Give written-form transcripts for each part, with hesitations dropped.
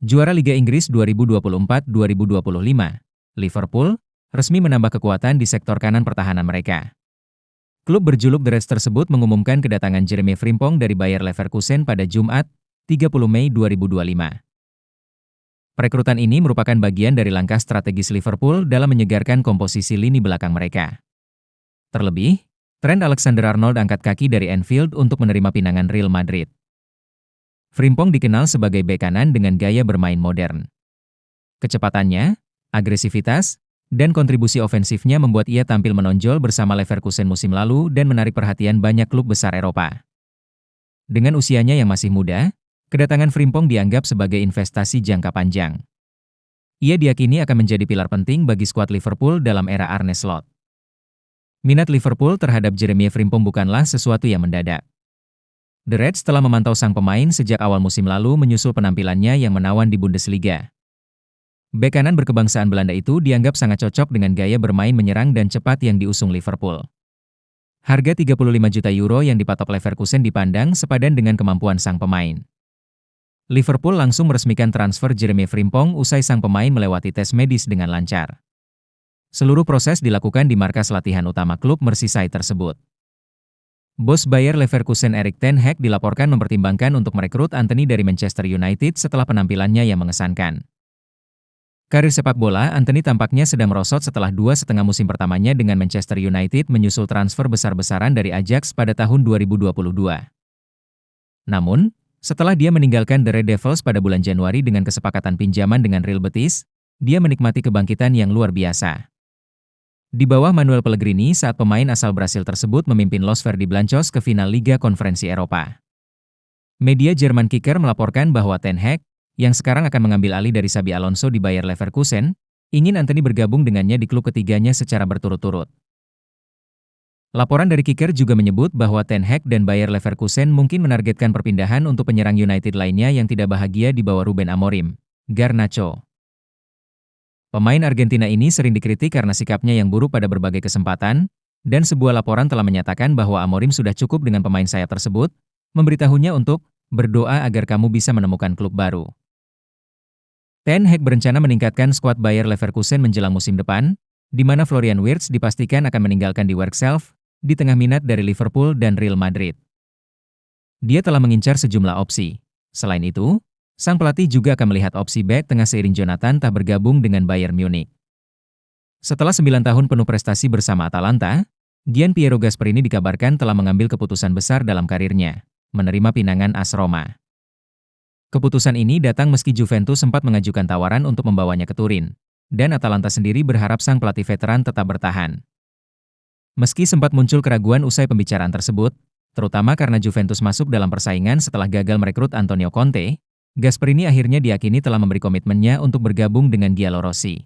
Juara Liga Inggris 2024-2025, Liverpool, resmi menambah kekuatan di sektor kanan pertahanan mereka. Klub berjuluk The Reds tersebut mengumumkan kedatangan Jeremy Frimpong dari Bayer Leverkusen pada Jumat, 30 Mei 2025. Perekrutan ini merupakan bagian dari langkah strategis Liverpool dalam menyegarkan komposisi lini belakang mereka. Terlebih, Trent Alexander-Arnold angkat kaki dari Anfield untuk menerima pinangan Real Madrid. Frimpong dikenal sebagai bek kanan dengan gaya bermain modern. Kecepatannya, agresivitas, dan kontribusi ofensifnya membuat ia tampil menonjol bersama Leverkusen musim lalu dan menarik perhatian banyak klub besar Eropa. Dengan usianya yang masih muda, kedatangan Frimpong dianggap sebagai investasi jangka panjang. Ia diyakini akan menjadi pilar penting bagi skuad Liverpool dalam era Arne Slot. Minat Liverpool terhadap Jeremy Frimpong bukanlah sesuatu yang mendadak. The Reds telah memantau sang pemain sejak awal musim lalu menyusul penampilannya yang menawan di Bundesliga. Bek kanan berkebangsaan Belanda itu dianggap sangat cocok dengan gaya bermain menyerang dan cepat yang diusung Liverpool. Harga 35 juta euro yang dipatok Leverkusen dipandang sepadan dengan kemampuan sang pemain. Liverpool langsung meresmikan transfer Jeremy Frimpong usai sang pemain melewati tes medis dengan lancar. Seluruh proses dilakukan di markas latihan utama klub Merseyside tersebut. Bos Bayer Leverkusen Erik ten Hag dilaporkan mempertimbangkan untuk merekrut Antony dari Manchester United setelah penampilannya yang mengesankan. Karir sepak bola Antony tampaknya sedang merosot setelah 2,5 musim pertamanya dengan Manchester United menyusul transfer besar-besaran dari Ajax pada tahun 2022. Namun, setelah dia meninggalkan The Red Devils pada bulan Januari dengan kesepakatan pinjaman dengan Real Betis, dia menikmati kebangkitan yang luar biasa. Di bawah Manuel Pellegrini saat pemain asal Brasil tersebut memimpin Los Verdi Blancos ke final Liga Konferensi Eropa. Media Jerman Kicker melaporkan bahwa Ten Hag, yang sekarang akan mengambil alih dari Xabi Alonso di Bayer Leverkusen, ingin Antony bergabung dengannya di klub ketiganya secara berturut-turut. Laporan dari Kicker juga menyebut bahwa Ten Hag dan Bayer Leverkusen mungkin menargetkan perpindahan untuk penyerang United lainnya yang tidak bahagia di bawah Ruben Amorim, Garnacho. Pemain Argentina ini sering dikritik karena sikapnya yang buruk pada berbagai kesempatan, dan sebuah laporan telah menyatakan bahwa Amorim sudah cukup dengan pemain sayap tersebut, memberitahunya untuk berdoa agar kamu bisa menemukan klub baru. Ten Hag berencana meningkatkan skuad Bayer Leverkusen menjelang musim depan, di mana Florian Wirtz dipastikan akan meninggalkan di Werkself, di tengah minat dari Liverpool dan Real Madrid. Dia telah mengincar sejumlah opsi. Selain itu, sang pelatih juga akan melihat opsi bek tengah seiring Jonathan Tah bergabung dengan Bayern Munich. Setelah 9 tahun penuh prestasi bersama Atalanta, Gian Piero Gasperini dikabarkan telah mengambil keputusan besar dalam karirnya, menerima pinangan AS Roma. Keputusan ini datang meski Juventus sempat mengajukan tawaran untuk membawanya ke Turin, dan Atalanta sendiri berharap sang pelatih veteran tetap bertahan. Meski sempat muncul keraguan usai pembicaraan tersebut, terutama karena Juventus masuk dalam persaingan setelah gagal merekrut Antonio Conte, Gasperini akhirnya diyakini telah memberi komitmennya untuk bergabung dengan Giallorossi.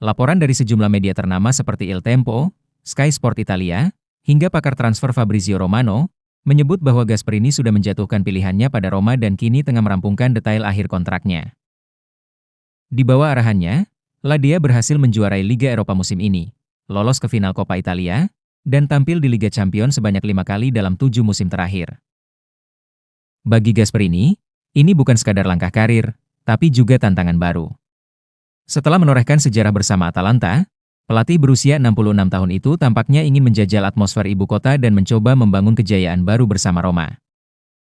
Laporan dari sejumlah media ternama seperti Il Tempo, Sky Sport Italia, hingga pakar transfer Fabrizio Romano, menyebut bahwa Gasperini sudah menjatuhkan pilihannya pada Roma dan kini tengah merampungkan detail akhir kontraknya. Di bawah arahannya, Ladia berhasil menjuarai Liga Eropa musim ini, lolos ke final Coppa Italia, dan tampil di Liga Champions sebanyak 5 kali dalam 7 musim terakhir. Bagi Gasperini, ini bukan sekadar langkah karir, tapi juga tantangan baru. Setelah menorehkan sejarah bersama Atalanta, pelatih berusia 66 tahun itu tampaknya ingin menjajal atmosfer ibu kota dan mencoba membangun kejayaan baru bersama Roma.